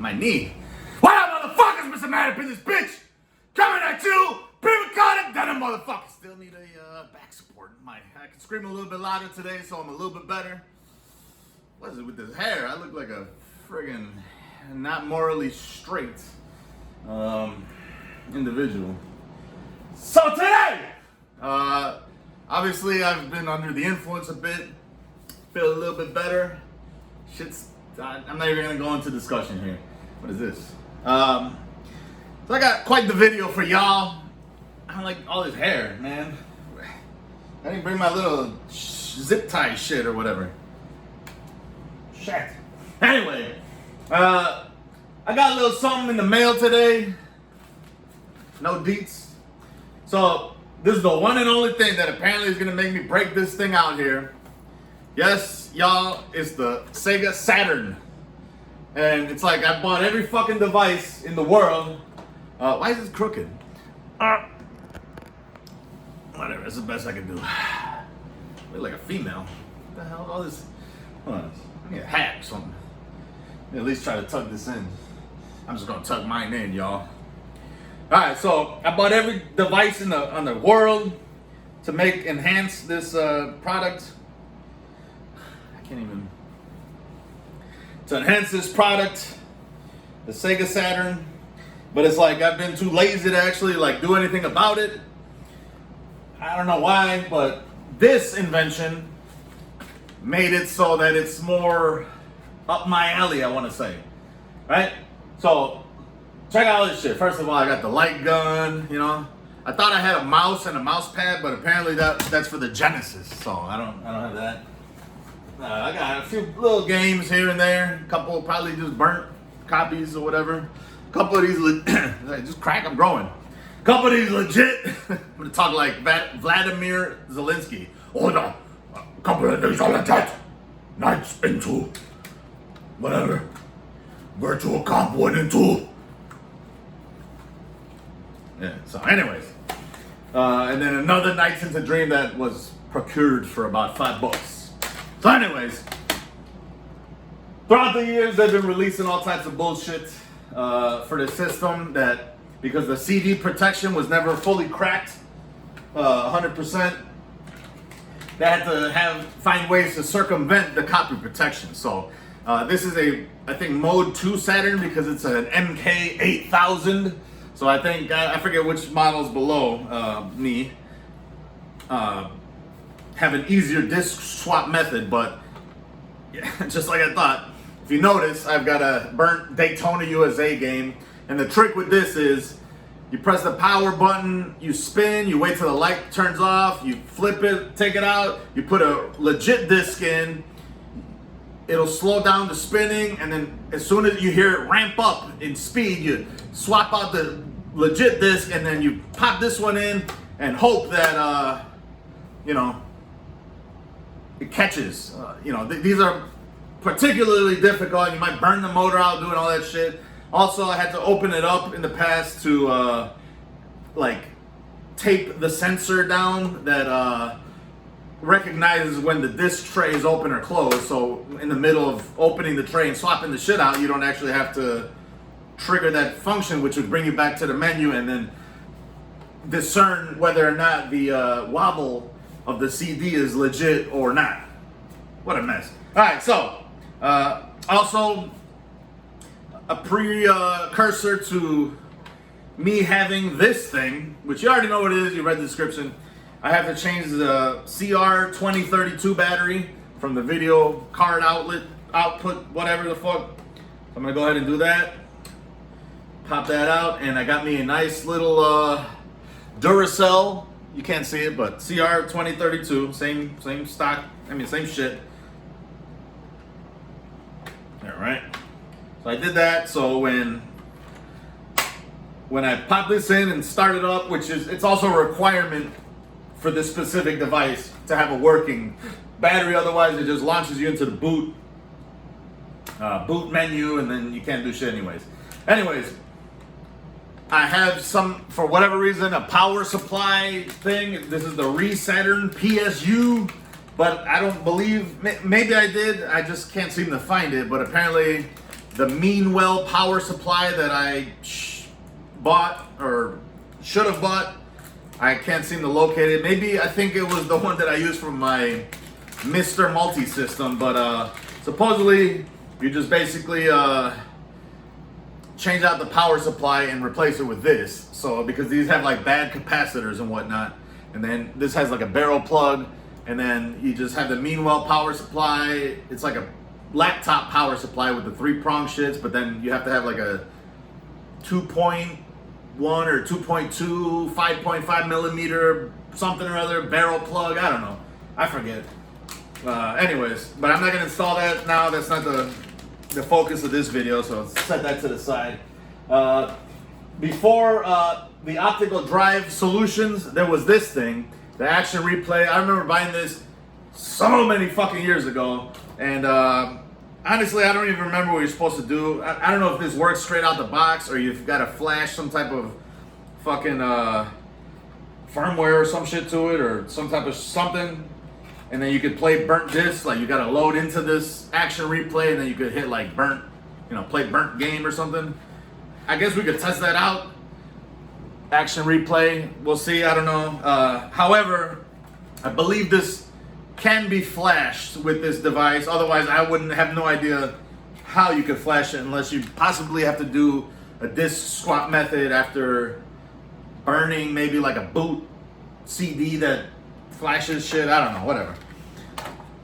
my knee. What up, motherfuckers? MrMaD up in this bitch. Coming at you. Pre-recorded. That motherfucker. Still need a back support. I can scream a little bit louder today, so I'm a little bit better. What is it with this hair? I look like a friggin' not morally straight individual. So today, obviously I've been under the influence a bit. Feel a little bit better. I'm not even gonna go into discussion here. What is this? So I got quite the video for y'all. I don't like all this hair, man. I didn't bring my little zip tie shit or whatever. Shit. Anyway, I got a little something in the mail today. No deets. So this is the one and only thing that apparently is gonna make me break this thing out here. Yes, y'all, it's the Sega Saturn. And it's like I bought every fucking device in the world. Why is this crooked? Whatever, that's the best I can do. I look like a female. What the hell? All this. Hold on. I need a hat or something. At least try to tuck this in. I'm just gonna tuck mine in, y'all. Alright, so I bought every device on the world to enhance this product. I can't even. To enhance this product, the Sega Saturn. But it's like I've been too lazy to actually do anything about it. I don't know why, but this invention made it so that it's more up my alley, I want to say. Right? So, check out this shit. First of all, I got the light gun, you know. I thought I had a mouse and a mouse pad, but apparently that's for the Genesis. So, I don't have that. I got a few little games here and there. A couple probably just burnt copies or whatever. A couple of these, just crack, I'm growing. A couple of these legit. I'm gonna talk like Vladimir Zelensky. Oh no, a couple of these are legit. Nights into whatever. Virtual Cop 1 and 2. Yeah, so anyways. And then another Nights into Dream that was procured for about $5. So anyways, throughout the years they've been releasing all types of bullshit for the system that because the CD protection was never fully cracked 100%, they had to find ways to circumvent the copy protection. So this is I think Mode 2 Saturn because it's an MK8000. So I think, I forget which models below me have an easier disc swap method, but yeah, just like I thought. If you notice, I've got a burnt Daytona USA game, and the trick with this is you press the power button, you spin, you wait till the light turns off, you flip it, take it out, you put a legit disc in, it'll slow down the spinning, and then as soon as you hear it ramp up in speed, you swap out the legit disc, and then you pop this one in and hope that, it catches. These are particularly difficult. You might burn the motor out doing all that shit. Also, I had to open it up in the past to tape the sensor down that recognizes when the disc tray is open or closed. So in the middle of opening the tray and swapping the shit out, you don't actually have to trigger that function, which would bring you back to the menu and then discern whether or not the wobble of the CD is legit or not. What a mess. All right, so also a precursor to me having this thing, which you already know what it is, you read the description. I have to change the CR2032 battery from the video card output, whatever the fuck. I'm gonna go ahead and do that. Pop that out, and I got me a nice little Duracell. You can't see it, but CR2032, same stock. Same shit. All right. So I did that. So when I pop this in and start it up, it's also a requirement for this specific device to have a working battery. Otherwise, it just launches you into the boot menu, and then you can't do shit anyways. I have for whatever reason, a power supply thing. This is the Saturn PSU, but I don't believe, maybe I did, I just can't seem to find it, but apparently the Meanwell power supply that I bought or should have bought. I can't seem to locate it. Maybe I think it was the one that I used for my Mr. Multi-System, but supposedly you just basically change out the power supply and replace it with this. So because these have like bad capacitors and whatnot, and then this has like a barrel plug, and then you just have the Meanwell power supply. It's like a laptop power supply with the 3-prong shits, but then you have to have like a 2.1 or 2.2, 5.5 millimeter something or other barrel plug. I don't know. I forget. Anyways, but I'm not gonna install that now. That's not the focus of this video, so set that to the side. Before the optical drive solutions, there was this thing, the Action Replay. I remember buying this so many fucking years ago, and honestly, I don't even remember what you're supposed to do. I don't know if this works straight out the box or you've got to flash some type of fucking firmware or some shit to it, or some type of something. And then you could play burnt discs, like you got to load into this Action Replay, and then you could hit like burnt, play burnt game or something. I guess we could test that out. Action Replay, we'll see, I don't know. However, I believe this can be flashed with this device. Otherwise, I wouldn't have no idea how you could flash it unless you possibly have to do a disc swap method after burning maybe like a boot CD that flashes shit. I don't know, whatever.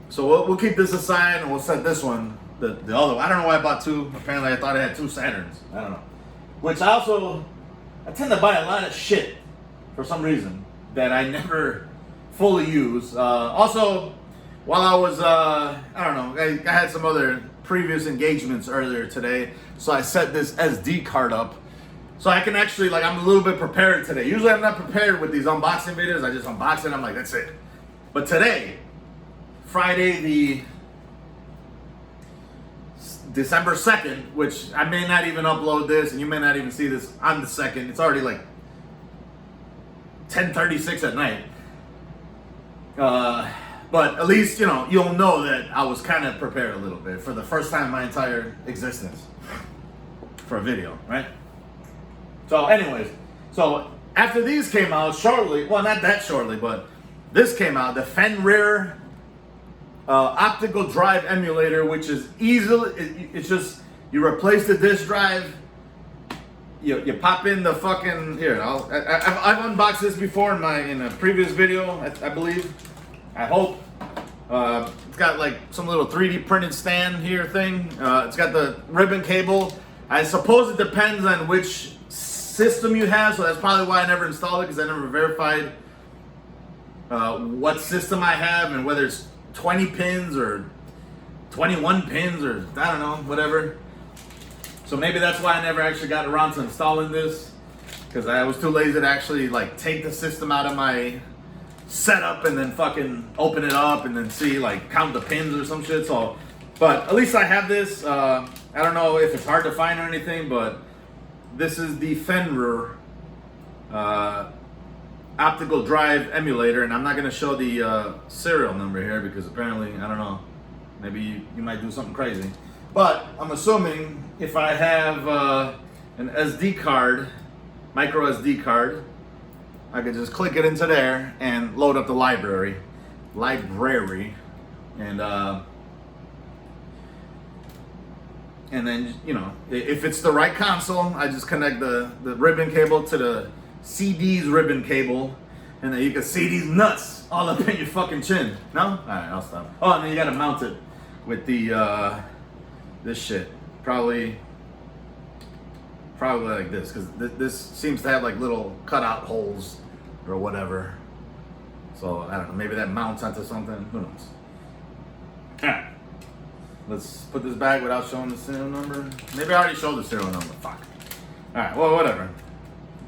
So we'll keep this aside and we'll set this one, the other one. I don't know why I bought two. Apparently I thought I had two Saturns. I don't know. Which I tend to buy a lot of shit for some reason that I never fully use. Also, while I was, I don't know, I had some other previous engagements earlier today, so I set this SD card up so I can actually, I'm a little bit prepared today. Usually I'm not prepared with these unboxing videos. I just unbox it, I'm like, that's it. But today, Friday the December 2nd, which I may not even upload this and you may not even see this on the 2nd. It's already like 10:36 at night. But at least, you'll know that I was kind of prepared a little bit for the first time in my entire existence for a video, right? So anyways, so after these came out shortly, well, not that shortly, but this came out, the Fenrir optical drive emulator, which is easily, it's just, you replace the disk drive, you pop in the fucking, here, I've unboxed this before in a previous video, I believe. I hope. It's got like some little 3D printed stand here thing. It's got the ribbon cable. I suppose it depends on which system you have, so that's probably why I never installed it, because I never verified what system I have and whether it's 20 pins or 21 pins or I don't know, whatever. So maybe that's why I never actually got around to installing this, because I was too lazy to actually take the system out of my setup and then fucking open it up and then see, count the pins or some shit. So, but at least I have this. I don't know if it's hard to find or anything, but this is the Fenrir optical drive emulator, and I'm not going to show the serial number here because apparently, I don't know, maybe you might do something crazy. But I'm assuming if I have an SD card, micro SD card, I could just click it into there and load up the library, and then, if it's the right console, I just connect the ribbon cable to the CD's ribbon cable, and then you can see these nuts all up in your fucking chin. No? All right, I'll stop. Oh, and then you gotta mount it with the this shit. Probably like this, because this seems to have little cutout holes or whatever. So I don't know, maybe that mounts onto something. Who knows? Alright. Let's put this back without showing the serial number. Maybe I already showed the serial number. Fuck. Alright, well, whatever.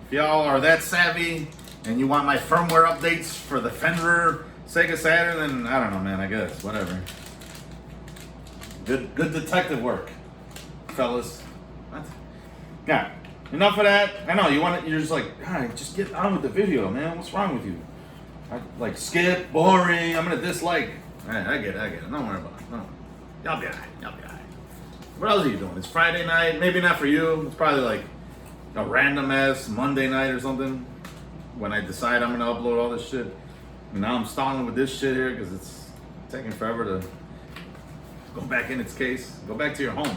If y'all are that savvy and you want my firmware updates for the Fenrir Sega Saturn, then I don't know, man, I guess. Whatever. Good detective work, fellas. What? Yeah. Enough of that. I know you're just like, alright, just get on with the video, man. What's wrong with you? Skip, boring, I'm gonna dislike. Alright, I get it. Don't worry about it. No. Y'all be alright. What else are you doing? It's Friday night. Maybe not for you. It's probably like a random ass Monday night or something when I decide I'm gonna upload all this shit. And now I'm stalling with this shit here because it's taking forever to go back in its case. Go back to your home.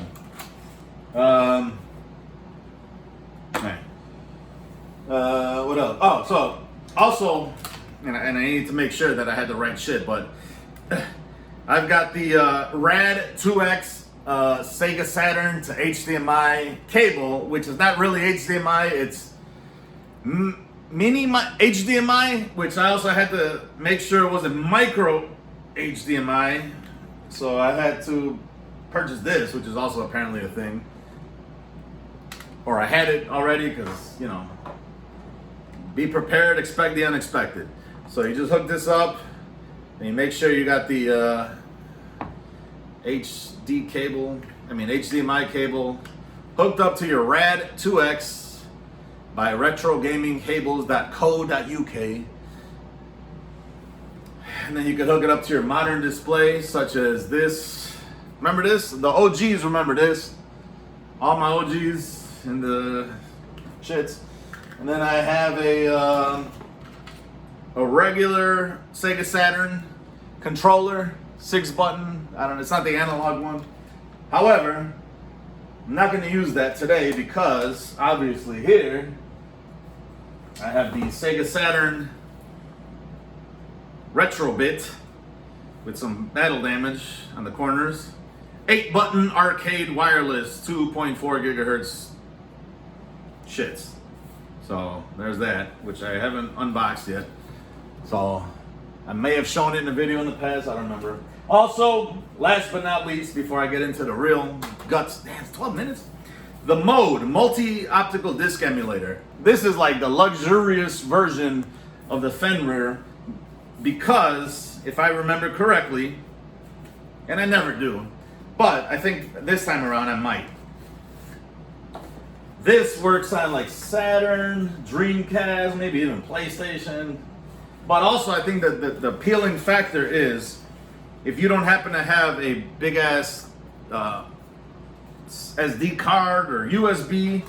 Right. What else? Oh, so also, and I need to make sure that I had the right shit, but I've got the RAD 2X Sega Saturn to HDMI cable, which is not really HDMI, it's mini HDMI, which I also had to make sure it wasn't micro HDMI. So I had to purchase this, which is also apparently a thing. Or I had it already because, you know, be prepared, expect the unexpected. So you just hook this up and you make sure you got the HDMI cable hooked up to your RAD 2X by retrogamingcables.co.uk. And then you can hook it up to your modern display, such as this. Remember this? The OGs remember this. All my OGs and the shits. And then I have a regular Sega Saturn controller, 6-button. I don't know, it's not the analog one. However, I'm not going to use that today because obviously here I have the Sega Saturn retro bit with some battle damage on the corners. 8-button arcade wireless 2.4 gigahertz shits. So there's that, which I haven't unboxed yet. So I may have shown it in a video in the past, I don't remember. Also, last but not least, before I get into the real guts, damn, it's 12 minutes. The MrMaD, multi-optical disc emulator. This is like the luxurious version of the Fenrir because, if I remember correctly, and I never do, but I think this time around I might. This works on like Saturn, Dreamcast, maybe even PlayStation. But also I think that the appealing factor is if you don't happen to have a big ass SD card or USB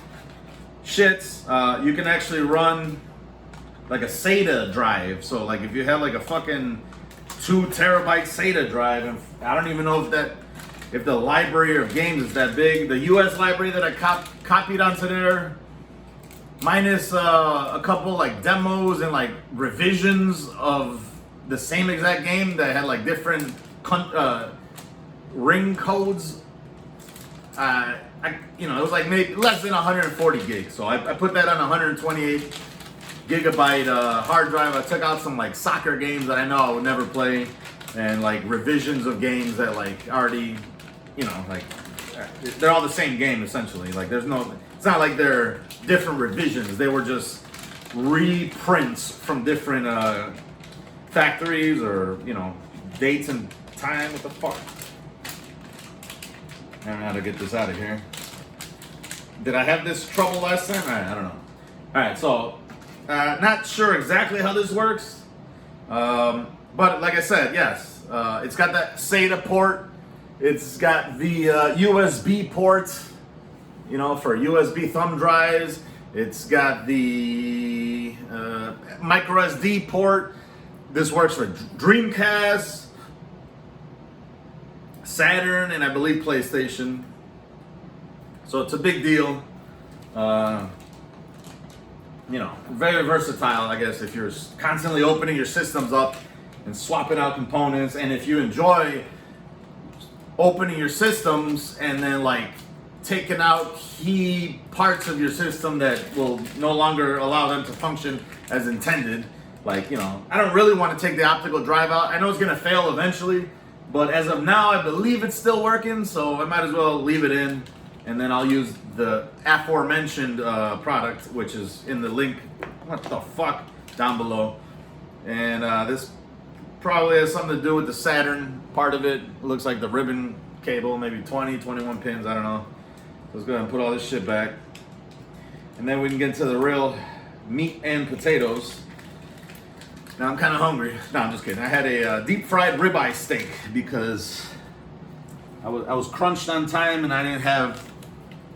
shits, you can actually run like a SATA drive. So like if you have like a fucking 2 terabyte SATA drive, and I don't even know if the library of games is that big. The US library that I copied onto there, minus a couple like demos and like revisions of the same exact game that had like different ring codes. It was like maybe less than 140 gigs. So I put that on a 128 gigabyte hard drive. I took out some like soccer games that I know I would never play, and like revisions of games that like already, like they're all the same game essentially. Like it's not like they're different revisions. They were just reprints from different factories or, dates and time. What the fuck? I don't know how to get this out of here. Did I have this trouble last time? I don't know. Alright, so not sure exactly how this works. But like I said, yes. It's got that SATA port. It's got the USB port, for USB thumb drives. It's got the micro SD port. This works for Dreamcast, Saturn, and I believe PlayStation. So it's a big deal. Very versatile, I guess, if you're constantly opening your systems up and swapping out components, and if you enjoy opening your systems and then like taking out key parts of your system that will no longer allow them to function as intended. Like, I don't really want to take the optical drive out. I know it's going to fail eventually, but as of now, I believe it's still working, so I might as well leave it in, and then I'll use the aforementioned product, which is in the link, what the fuck, down below. And this probably has something to do with the Saturn part of it. It looks like the ribbon cable, maybe 20, 21 pins, I don't know. Let's go ahead and put all this shit back. And then we can get into the real meat and potatoes. Now I'm kind of hungry. No, I'm just kidding. I had a deep fried ribeye steak because I was crunched on time, and I didn't have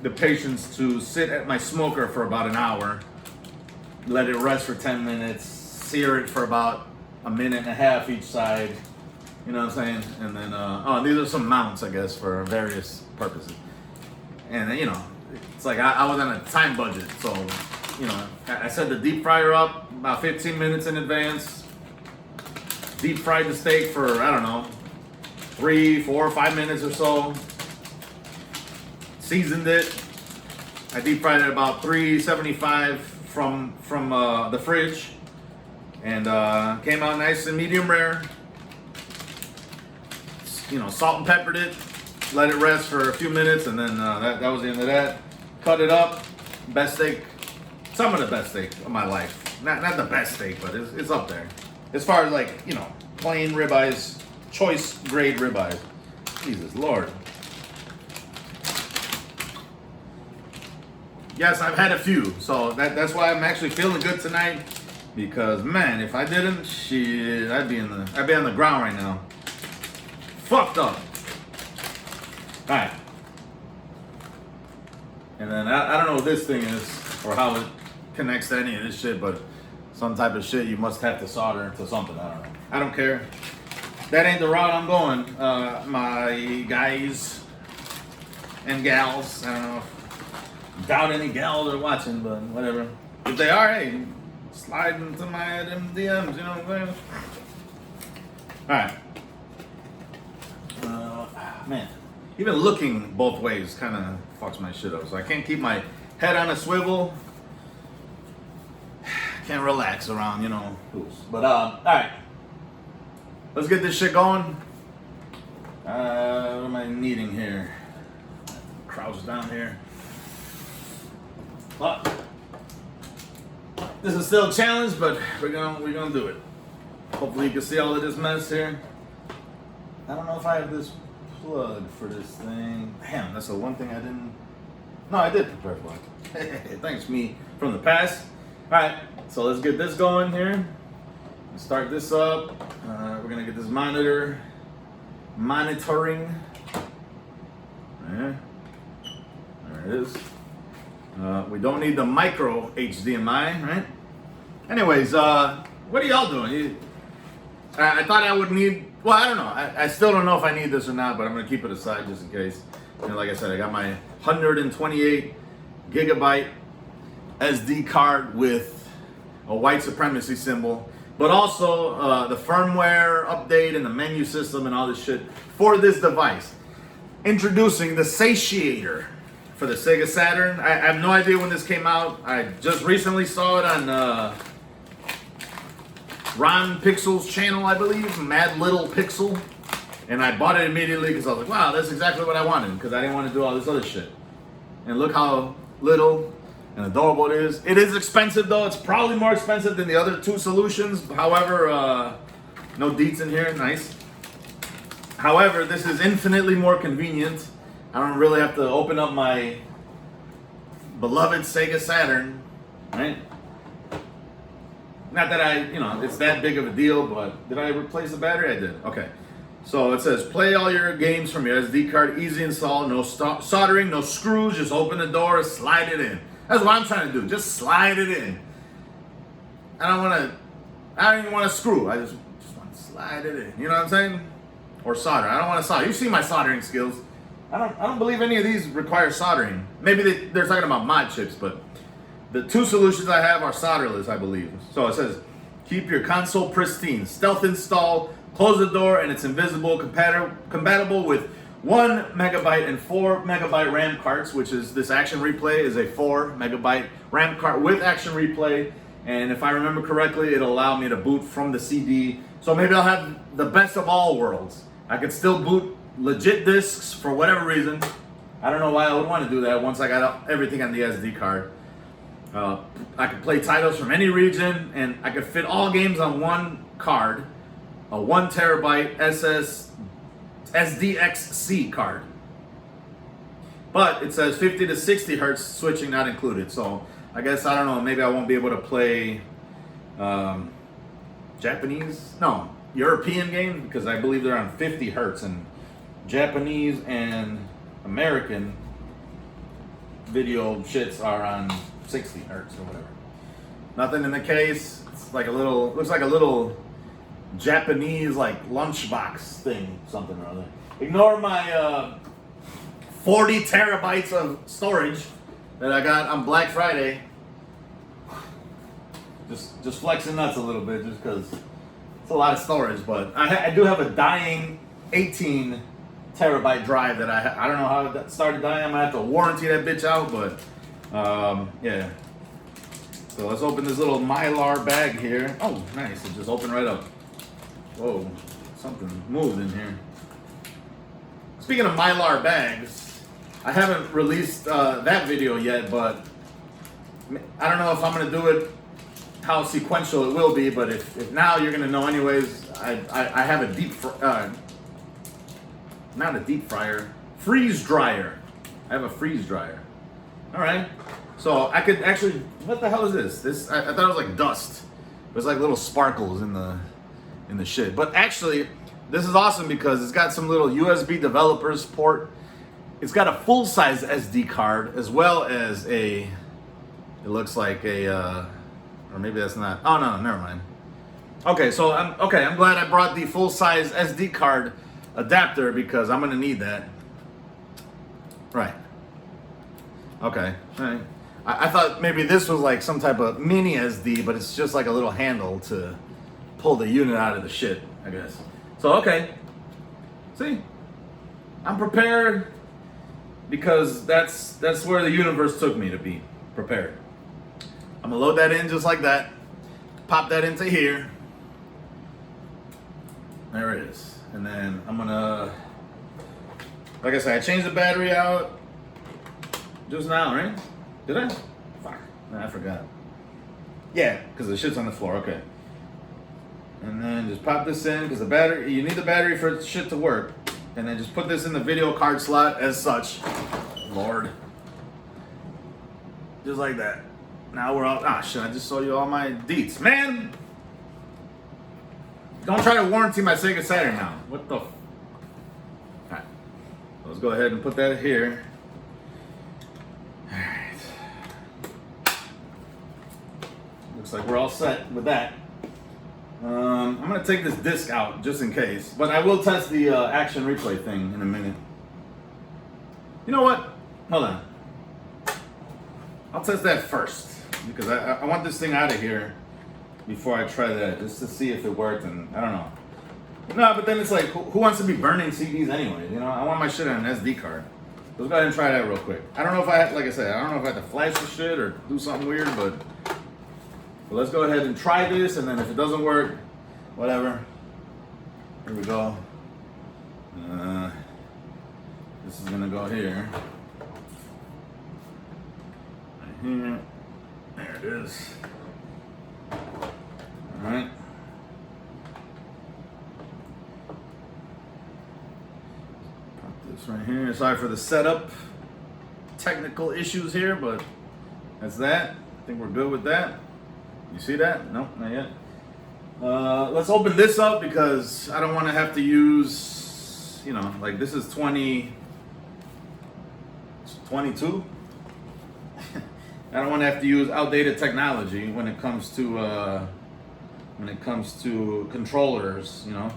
the patience to sit at my smoker for about an hour, let it rest for 10 minutes, sear it for about a minute and a half each side. You know what I'm saying? And then, these are some mounts, I guess, for various purposes. And you know, it's like I was on a time budget, so you know, I set the deep fryer up about 15 minutes in advance. Deep fried the steak for, I don't know, 3, 4, 5 minutes or so. Seasoned it. I deep fried it about 375 from the fridge, and came out nice and medium rare. You know, salt and peppered it, let it rest for a few minutes, and then that was the end of that. Cut it up. Best steak, some of the best steak of my life. Not the best steak, but it's up there. As far as like, you know, plain ribeyes, choice grade ribeyes. Jesus Lord. Yes, I've had a few, so that's why I'm actually feeling good tonight. Because man, if I didn't, shit, I'd be on the ground right now. Fucked up. All right. And then I don't know what this thing is or how it connects to any of this shit, but some type of shit you must have to solder into something. I don't know. I don't care. That ain't the route I'm going. My guys and gals. I don't know. Doubt any gals are watching, but whatever. If they are, hey, slide into my DMs. You know what I'm saying? All right. Man, even looking both ways kind of fucks my shit up. So I can't keep my head on a swivel. Can't relax around, you know, who's. But all right, let's get this shit going. What am I needing here? Crouch down here. Well, this is still a challenge, but we're gonna do it. Hopefully you can see all of this mess here. I don't know if I have this plug for this thing. Damn, that's the one thing I didn't. No, I did prepare for it. Thanks, me from the past. All right, so let's get this going here. Let's start this up. We're gonna get this monitoring. There it is. We don't need the micro HDMI, right? Anyways, what are y'all doing? I thought I would need. Well, I don't know. I still don't know if I need this or not, but I'm gonna keep it aside just in case. You know, like I said, I got my 128 gigabyte SD card with a white supremacy symbol, but also the firmware update and the menu system and all this shit for this device. Introducing the Satiator for the Sega Saturn. I have no idea when this came out. I just recently saw it on Ron Pixel's channel, I believe, MrMaD Little Pixel, and I bought it immediately because I was like, wow, that's exactly what I wanted, because I didn't want to do all this other shit. And look how little and adorable it is. It is expensive though. It's probably more expensive than the other two solutions. However, no deets in here, nice. However, this is infinitely more convenient. I don't really have to open up my beloved Sega Saturn, right? Not that it's that big of a deal, but did I replace the battery? I did. Okay. So it says, play all your games from your SD card, easy install, no soldering, no screws, just open the door, slide it in. That's what I'm trying to do, just slide it in. I don't even want to screw, I just want to slide it in. You know what I'm saying? Or solder, I don't want to solder. You see my soldering skills. I don't believe any of these require soldering. Maybe they're talking about mod chips, but the two solutions I have are solderless, I believe. So it says, keep your console pristine, stealth install, close the door, and it's invisible, compatible with 1 megabyte and 4 megabyte RAM cards, which is this Action Replay is a 4 megabyte RAM card with Action Replay. And if I remember correctly, it'll allow me to boot from the CD. So maybe I'll have the best of all worlds. I could still boot legit discs for whatever reason. I don't know why I would want to do that once I got everything on the SD card. I could play titles from any region, and I could fit all games on one card, a 1 terabyte SDXC card. But it says 50 to 60 hertz switching not included. So I guess, I don't know, maybe I won't be able to play European games, because I believe they're on 50 hertz, and Japanese and American video shits are on 60 hertz or whatever. Nothing in the case. It's like a little, looks like a little Japanese like lunchbox thing, something or other. Ignore my 40 terabytes of storage that I got on Black Friday. Just flexing nuts a little bit, just because it's a lot of storage. But I do have a dying 18 terabyte drive that I don't know how that started dying. I'm gonna have to warranty that bitch out, but yeah. So let's open this little Mylar bag here. Oh, nice! It just opened right up. Whoa, something moved in here. Speaking of Mylar bags, I haven't released that video yet, but I don't know if I'm gonna do it how sequential it will be, but if now you're gonna know anyways. I have a not a deep fryer, freeze dryer. I have a freeze dryer. All right, so I could actually, what the hell is this? I thought it was like dust. It was like little sparkles in the shit. But actually, this is awesome because it's got some little USB developers port. It's got a full-size SD card as well as it looks like a, or maybe that's not. Oh no, never mind. Okay, so I'm glad I brought the full-size SD card adapter because I'm gonna need that. Right. Okay. All right. I thought maybe this was like some type of mini SD, but it's just like a little handle to pull the unit out of the shit, I guess. So okay. See, I'm prepared because that's where the universe took me to be prepared. I'm gonna load that in just like that. Pop that into here. There it is. And then I'm gonna, like I said, I changed the battery out just now, right? Did I? Fuck, nah, I forgot. Yeah, because the shit's on the floor, okay. And then just pop this in, because the battery, you need the battery for shit to work. And then just put this in the video card slot as such. Lord. Just like that. Now we're all, shit, I just showed you all my deets. Man! Don't try to warranty my Sega Saturn now. What the Alright. Let's go ahead and put that here. Alright. Looks like we're all set with that. I'm going to take this disc out just in case. But I will test the action replay thing in a minute. You know what? Hold on. I'll test that first. Because I want this thing out of here before I try that, just to see if it worked, and I don't know. No, but then it's like, who wants to be burning CDs anyway? You know, I want my shit on an SD card. Let's go ahead and try that real quick. I don't know if I have, like I said, I don't know if I have to flash the shit or do something weird, but let's go ahead and try this, and then if it doesn't work, whatever. Here we go. This is gonna go here. Right here. There it is. Alright. Put this right here. Sorry for the setup. Technical issues here, but that's that. I think we're good with that. You see that? Nope, not yet. Let's open this up because I don't want to have to use, you know, like this is 22. I don't want to have to use outdated technology when it comes to controllers, you know.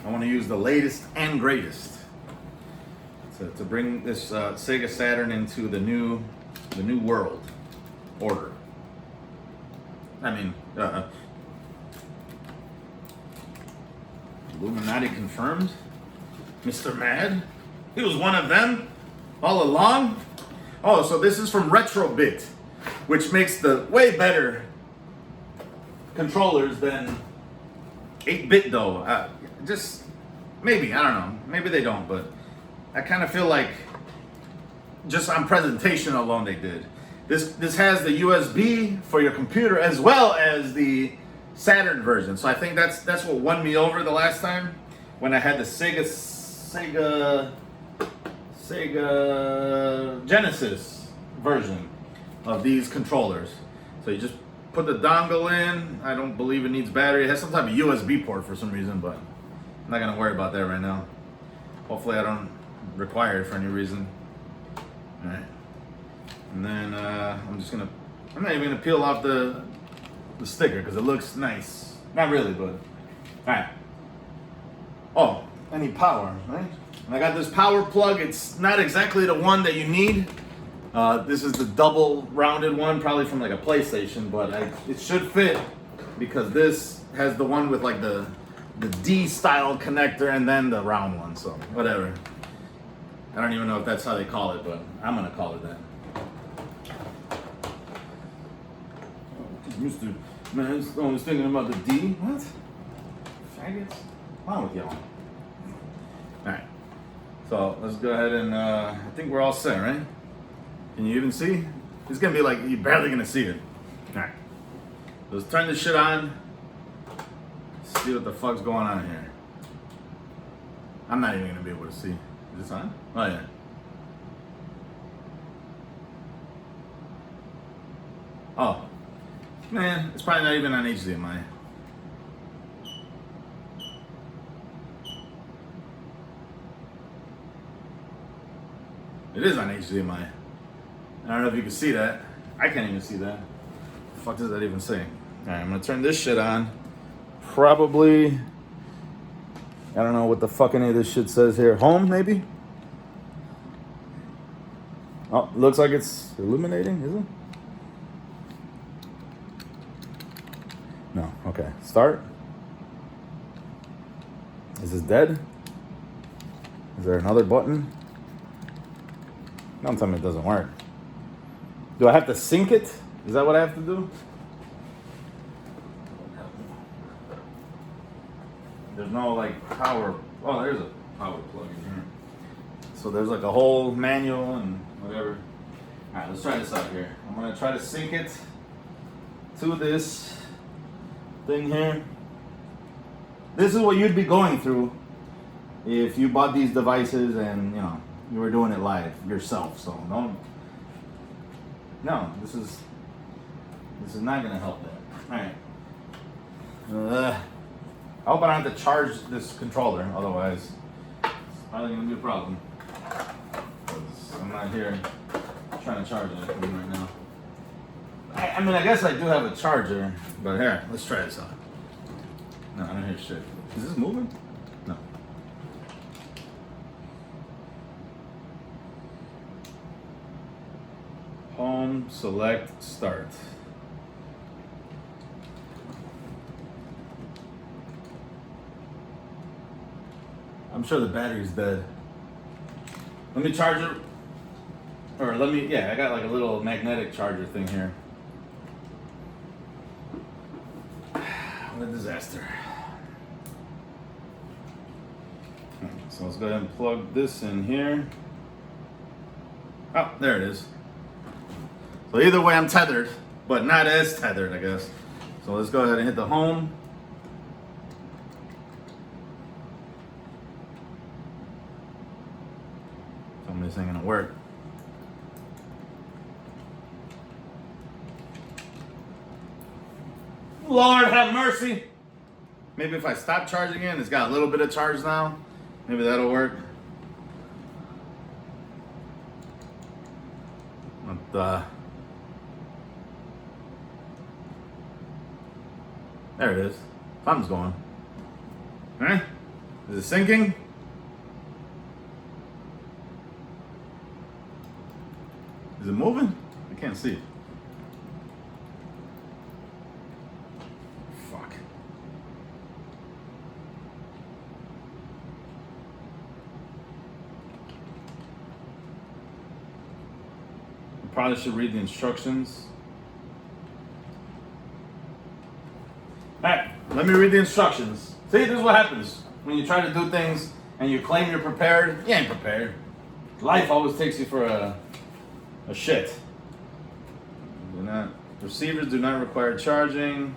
I want to use the latest and greatest to bring this Sega Saturn into the new world order. I mean, Illuminati confirmed. MrMaD? He was one of them all along? Oh, so this is from Retrobit, which makes the way better controllers than 8-bit though. Just maybe, I don't know. Maybe they don't, but I kind of feel like just on presentation alone they did. This has the USB for your computer as well as the Saturn version. So I think that's what won me over the last time when I had the Sega Genesis version of these controllers. So you just put the dongle in. I don't believe it needs battery. It has some type of USB port for some reason, but I'm not gonna worry about that right now. Hopefully I don't require it for any reason. All right. And then I'm not even gonna peel off the sticker because it looks nice. Not really, but all right. Oh, I need power, right? And I got this power plug. It's not exactly the one that you need. This is the double rounded one, probably from like a PlayStation, but it should fit because this has the one with like the D style connector and then the round one. So whatever. I don't even know if that's how they call it, but I'm gonna call it that. Man, I was thinking about the D. What? Faggots? What's wrong with y'all? Alright. So let's go ahead and I think we're all set, right? Can you even see? It's gonna be like you're barely gonna see it. Alright. Let's turn this shit on. See what the fuck's going on here. I'm not even gonna be able to see. Is this on? Oh yeah. Oh. Man, it's probably not even on HDMI. It is on HDMI. I don't know if you can see that. I can't even see that. The fuck does that even say? Alright, I'm gonna turn this shit on. Probably, I don't know what the fuck any of this shit says here. Home, maybe? Oh, looks like it's illuminating, is it? No, okay. Start. Is this dead? Is there another button? Don't tell me it doesn't work. Do I have to sync it? Is that what I have to do? There's no like power. Oh, there's a power plug in here. So there's like a whole manual and whatever. All right, let's try this out here. I'm gonna try to sync it to this thing here. This is what you'd be going through if you bought these devices and you were doing it live yourself. So this is not gonna help that. All right. I hope I don't have to charge this controller, otherwise it's probably gonna be a problem. 'Cause I'm not here trying to charge anything right now. I mean, I guess I do have a charger, but here, let's try this out. No, I don't hear shit. Is this moving? No. Home, select, start. I'm sure the battery's dead. Let me charge it. Or I got like a little magnetic charger thing here. What a disaster. So let's go ahead and plug this in here. Oh, there it is. So either way I'm tethered, but not as tethered, I guess. So let's go ahead and hit the home. Tell me this ain't gonna work. Lord have mercy. Maybe if I stop charging it, it's got a little bit of charge now. Maybe that'll work. But, there it is. Something's going. Huh? Is it sinking? Is it moving? I can't see it. Fuck. I probably should read the instructions. Alright, let me read the instructions. See, this is what happens when you try to do things and you claim you're prepared. You ain't prepared. Life always takes you for a shit. Receivers do not require charging.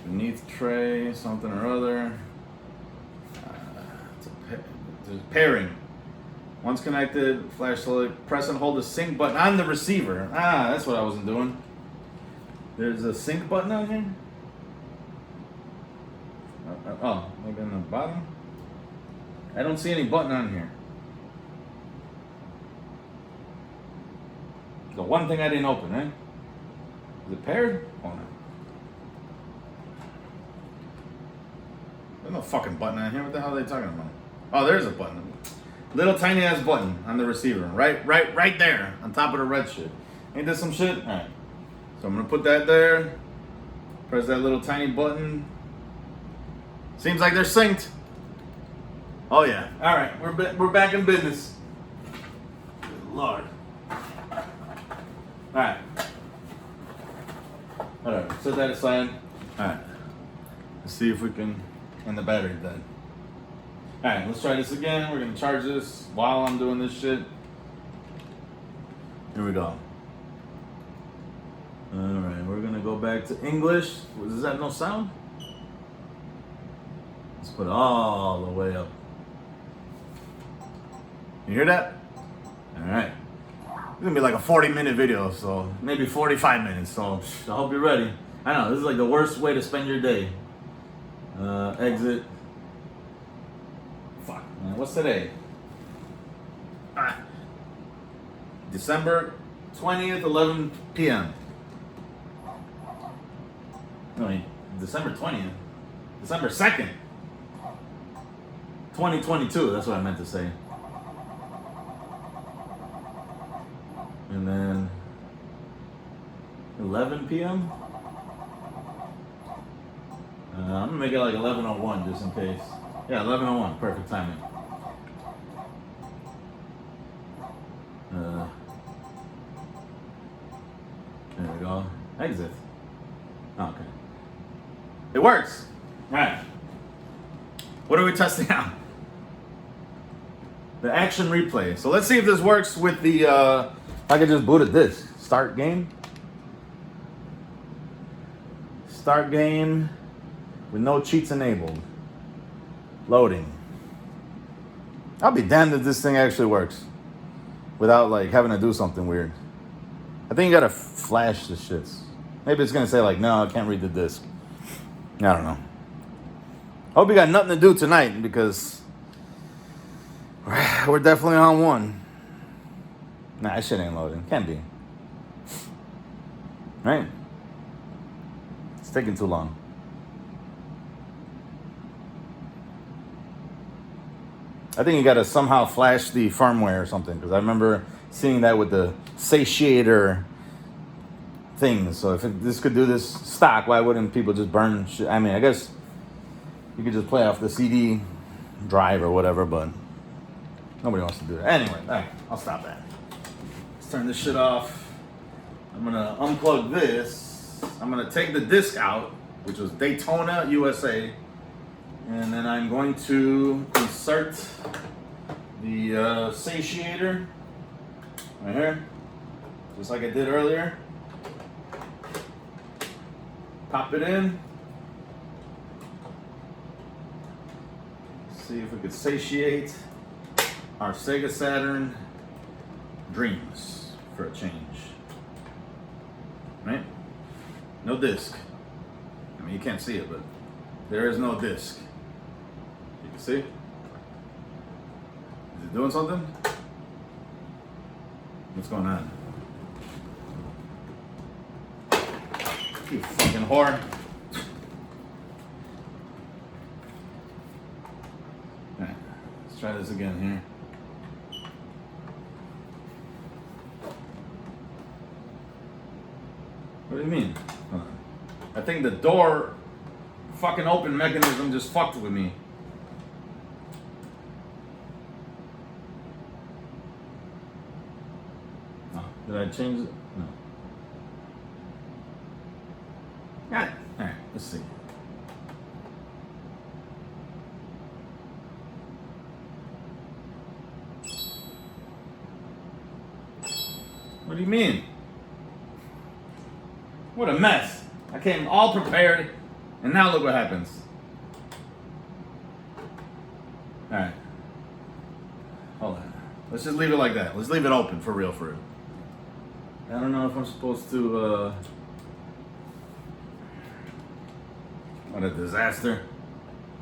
Beneath tray, something or other. There's pairing. Once connected, flash select, press and hold the sync button on the receiver. That's what I wasn't doing. There's a sync button on here. Oh, maybe on the bottom. I don't see any button on here. The one thing I didn't open, right? Is it paired? Hold on. There's no fucking button on here. What the hell are they talking about? Oh, there's a button. Little tiny ass button on the receiver. Right there. On top of the red shit. Ain't this some shit? Alright. So I'm gonna put that there. Press that little tiny button. Seems like they're synced. Oh yeah. Alright, we're back in business. Good Lord. Alright. Whatever. Set that aside. Alright. Let's see if we can. And the battery's dead. Alright, let's try this again. We're gonna charge this while I'm doing this shit. Here we go. Alright, we're gonna go back to English. Does that no sound? Let's put it all the way up. You hear that? Alright. It's gonna be like a 40-minute video, so maybe 45 minutes. So I hope you're ready. I know, this is like the worst way to spend your day. Exit. Fuck, man. What's today? December 20th, 11 p.m. No, wait, December 20th. December 2nd. 2022, that's what I meant to say. And then 11 p.m. I'm gonna make it like 11:01 just in case. Yeah, 11:01, perfect timing. There we go. Exit. Oh, okay. It works. All right. What are we testing out? The action replay. So let's see if this works with the. I could just boot at this. Start game. Start game. With no cheats enabled. Loading. I'll be damned if this thing actually works. Without like having to do something weird. I think you gotta flash the shits. Maybe it's gonna say like, no, I can't read the disc. I don't know. Hope you got nothing to do tonight because we're definitely on one. Nah, that shit ain't loading. Can't be. Right? It's taking too long. I think you gotta somehow flash the firmware or something, because I remember seeing that with the Satiator things. So if this could do this stock, why wouldn't people just burn shit? I mean, I guess you could just play off the CD drive or whatever, but nobody wants to do that. Anyway, all right, I'll stop that. Let's turn this shit off. I'm gonna unplug this. I'm gonna take the disc out, which was Daytona, USA. And then I'm going to insert the Satiator right here, just like I did earlier. Pop it in. See if we could satiate our Sega Saturn dreams for a change. Right? No disc. I mean, you can't see it, but there is no disc. You can see? Is it doing something? What's going on? You fucking whore. Alright, let's try this again here. What do you mean? I think the door fucking open mechanism just fucked with me. Oh, did I change it? No. Got it. Alright, let's see. What do you mean? What a mess. I came all prepared, and now look what happens. Alright. Hold on. Let's just leave it like that. Let's leave it open for real, for real. I don't know if I'm supposed to What a disaster.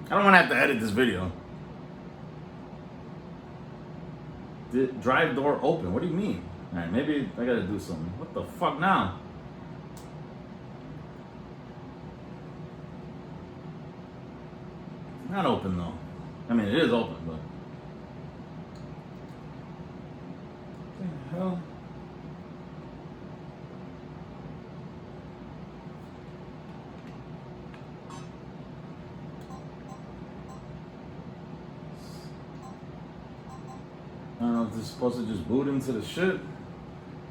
I don't want to have to edit this video. Drive door open. What do you mean? Alright, maybe I gotta do something. What the fuck now? It's not open though. I mean, it is open, but. What the hell? I don't know if this is supposed to just boot into the shit.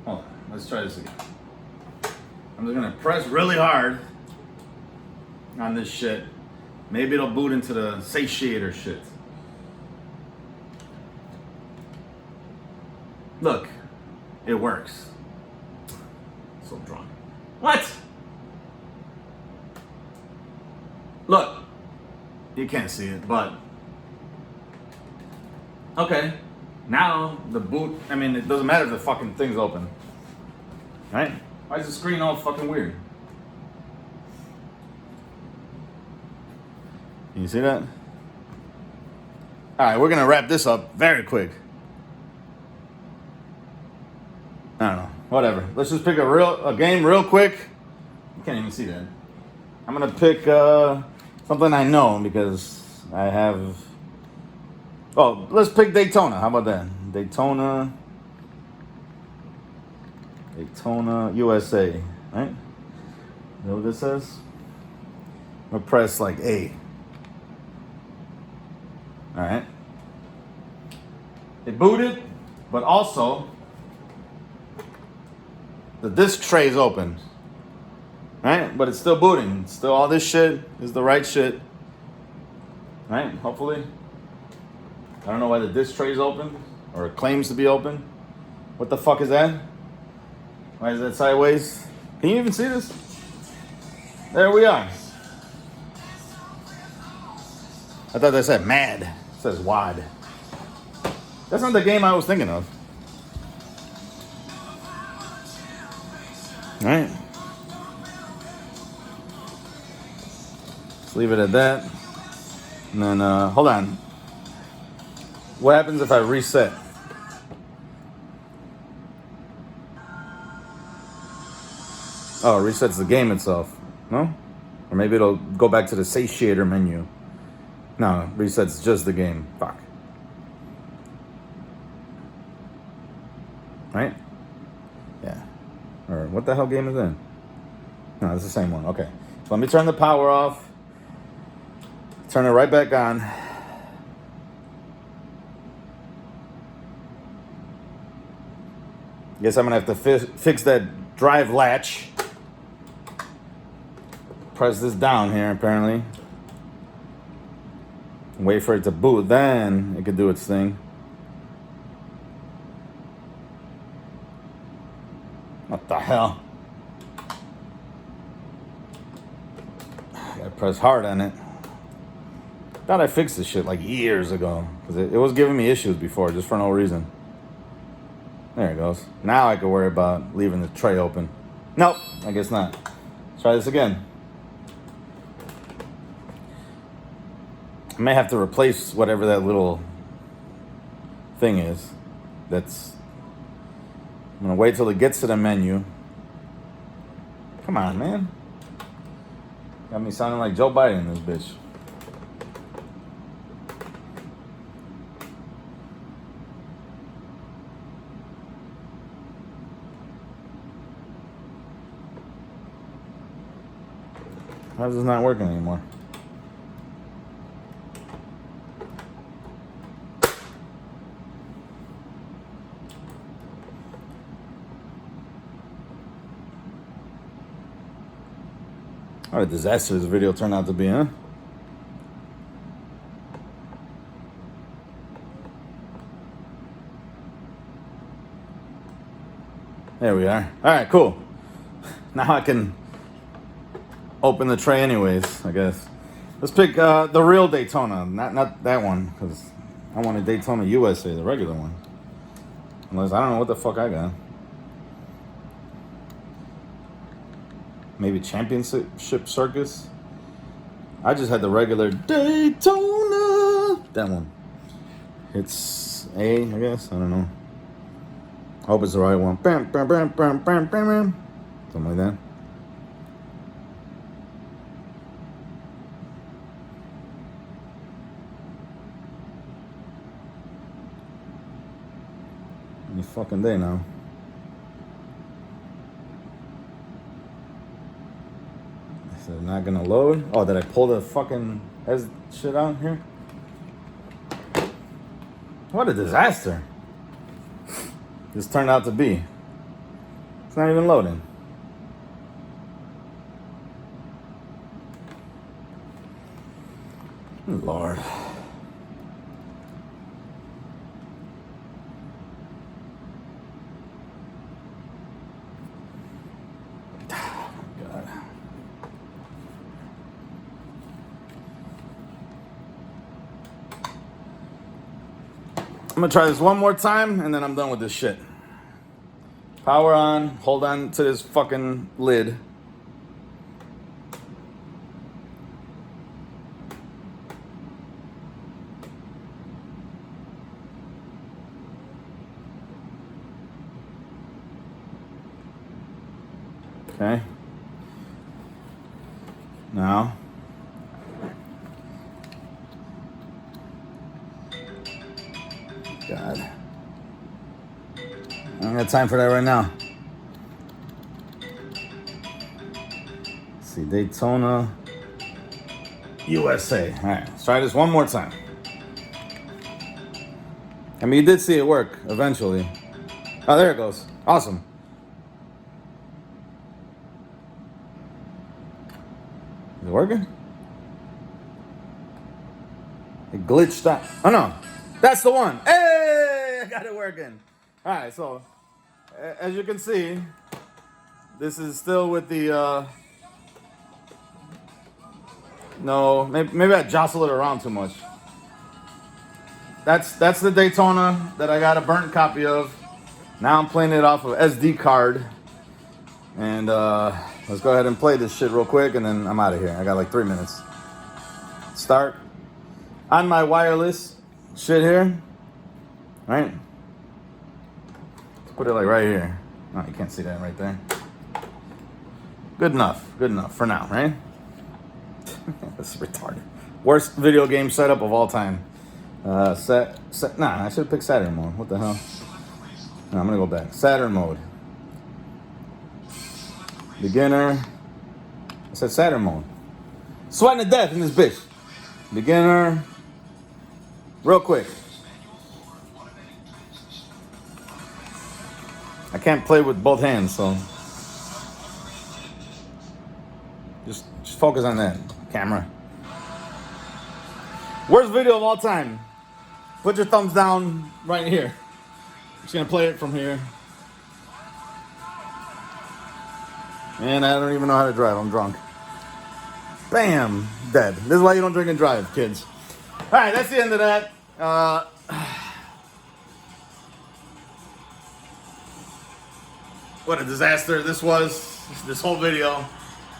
Hold on, let's try this again. I'm just gonna press really hard on this shit. Maybe it'll boot into the Satiator shit. Look, it works. So drunk. What? Look, you can't see it, but okay. Now the boot, I mean, it doesn't matter if the fucking thing's open. Right? Why is the screen all fucking weird? Can you see that? Alright, we're gonna wrap this up very quick. I don't know. Whatever. Let's just pick a game real quick. You can't even see that. I'm gonna pick something I know because I have. Oh, let's pick Daytona. How about that? Daytona, USA. Right? You know what this says? I'm gonna press like A. All right. It booted, but also the disc tray is open. Right? But it's still booting. Still, all this shit is the right shit. Right? Hopefully. I don't know why the disc tray is open, or it claims to be open. What the fuck is that? Why is that sideways? Can you even see this? There we are. I thought that said MAD. It says WAD. That's not the game I was thinking of. All right. Let's leave it at that. And then, hold on. What happens if I reset? Oh, it resets the game itself. No? Or maybe it'll go back to the Satiator menu. No, it resets just the game. Fuck. Right? Yeah. Or what the hell game is that? No, it's the same one. Okay. So let me turn the power off. Turn it right back on. Guess I'm gonna have to fix that drive latch. Press this down here, apparently. Wait for it to boot, then it could do its thing. What the hell? Gotta press hard on it. Thought I fixed this shit like years ago, because it was giving me issues before, just for no reason. There it goes. Now I can worry about leaving the tray open. Nope, I guess not. Let's try this again. I may have to replace whatever that little thing is. I'm gonna wait till it gets to the menu. Come on, man. Got me sounding like Joe Biden, this bitch. How is this not working anymore? What a disaster this video turned out to be, huh? There we are. All right, cool. Now I can open the tray anyways, I guess. Let's pick the real Daytona, not that one, because I wanted Daytona USA, the regular one. Unless, I don't know what the fuck I got. Maybe Championship Circus? I just had the regular Daytona. That one. It's A, I guess. I don't know. I hope it's the right one. Bam, bam, bam, bam, bam, bam, bam. Something like that. Any fucking day now. Is it not gonna load? Oh, did I pull the fucking shit out here? What a disaster. This turned out to be. It's not even loading. Lord. God. I'm gonna try this one more time and then I'm done with this shit. Power on, hold on to this fucking lid. Okay. Now. God. I don't got time for that right now. Let's see, Daytona, USA. All right, let's try this one more time. I mean, you did see it work eventually. Oh, there it goes. Awesome. Is it working? It glitched out. Oh, no. That's the one. Hey, I got it working. All right, so as you can see, this is still with the, no, maybe I jostle it around too much. That's the Daytona that I got a burnt copy of. Now I'm playing it off of SD card. And let's go ahead and play this shit real quick and then I'm out of here. I got like 3 minutes. Start on my wireless shit here. Right? Let's put it like right here. No, you can't see that right there. Good enough for now, right? This is retarded. Worst video game setup of all time. Nah, I should have picked Saturn mode. What the hell? No, I'm gonna go back. Saturn mode. Beginner. I said Saturn mode. Sweating to death in this bitch. Beginner. Real quick. I can't play with both hands, so just focus on that camera. Worst video of all time. Put your thumbs down right here. I'm just gonna play it from here. And I don't even know how to drive. I'm drunk. Bam! Dead. This is why you don't drink and drive, kids. All right, that's the end of that. What a disaster this was, this whole video.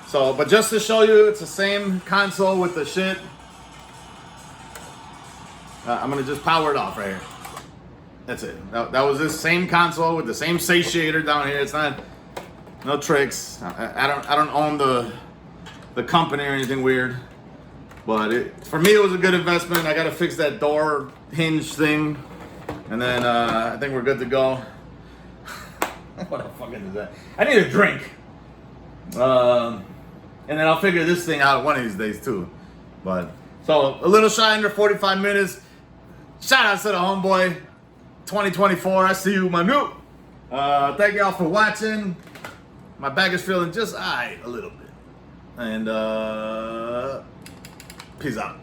So, but just to show you, it's the same console with the shit. I'm gonna just power it off right here. That's it. That was this same console with the same satiator down here. It's not, no tricks. I don't own the company or anything weird. But for me, it was a good investment. I gotta fix that door hinge thing, and then I think we're good to go. What the fuck is that? I need a drink. And then I'll figure this thing out one of these days too. But so a little shy under 45 minutes. Shout out to the homeboy 2024. I see you, my new. Thank y'all for watching. My back is feeling just alright a little bit. And peace out.